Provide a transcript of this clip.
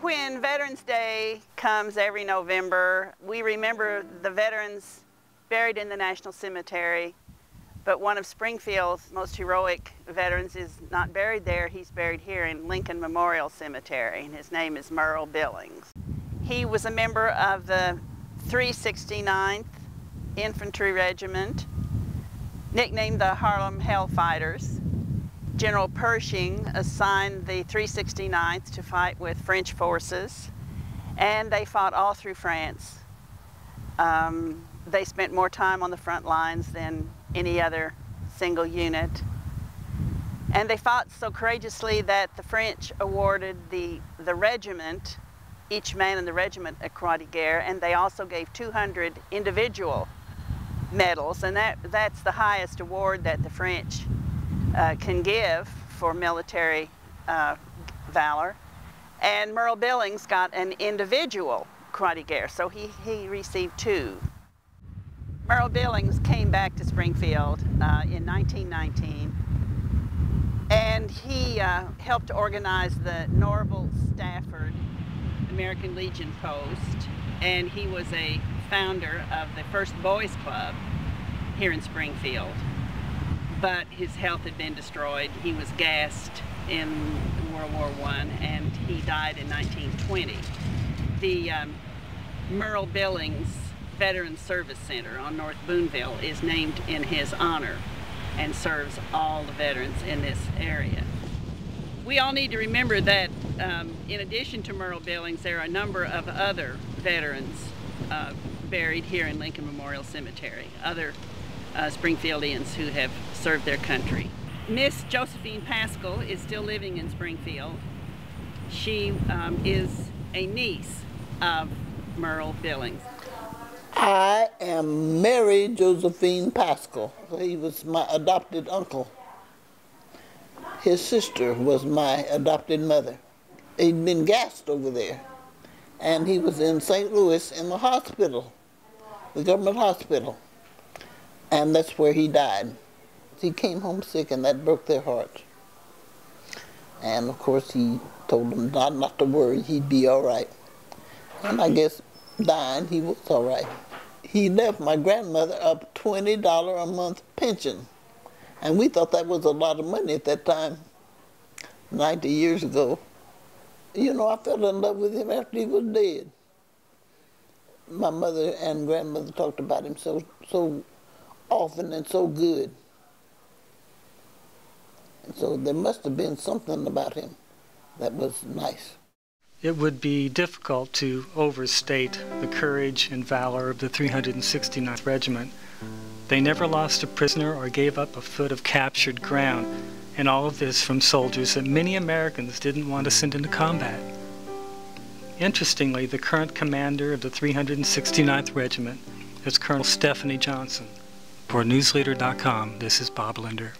When Veterans Day comes every November, we remember the veterans buried in the National Cemetery, but one of Springfield's most heroic veterans is not buried there. He's buried here in Lincoln Memorial Cemetery, and his name is Myrl Billings. He was a member of the 369th Infantry Regiment, nicknamed the Harlem Hellfighters. General Pershing assigned the 369th to fight with French forces, and they fought all through France. They spent more time on the front lines than any other single unit. And they fought so courageously that the French awarded the regiment, each man in the regiment, a Croix de Guerre, and they also gave 200 individual medals, and that's the highest award that the French can give for military valor. And Myrl Billings got an individual Croix de Guerre, so he received 2. Myrl Billings came back to Springfield in 1919, and he helped organize the Norval Stafford American Legion post, and he was a founder of the first boys club here in Springfield. But his health had been destroyed. He was gassed in World War I, and he died in 1920. The Myrl Billings Veterans Service Center on North Boonville is named in his honor and serves all the veterans in this area. We all need to remember that in addition to Myrl Billings, there are a number of other veterans buried here in Lincoln Memorial Cemetery, other Springfieldians who have served their country. Miss Josephine Pascal is still living in Springfield. She is a niece of Myrl Billings. I am Mary Josephine Pascal. He was my adopted uncle. His sister was my adopted mother. He'd been gassed over there, and he was in St. Louis in the hospital, the government hospital. And that's where he died. He came home sick, and that broke their hearts. And of course he told them not to worry, he'd be all right. And I guess dying, he was all right. He left my grandmother a $20 a month pension. And we thought that was a lot of money at that time, 90 years ago. You know, I fell in love with him after he was dead. My mother and grandmother talked about him so often and so good. And so there must have been something about him that was nice. It would be difficult to overstate the courage and valor of the 369th Regiment. They never lost a prisoner or gave up a foot of captured ground, and all of this from soldiers that many Americans didn't want to send into combat. Interestingly, the current commander of the 369th Regiment is Colonel Stephanie Johnson. For newsleader.com, this is Bob Linder.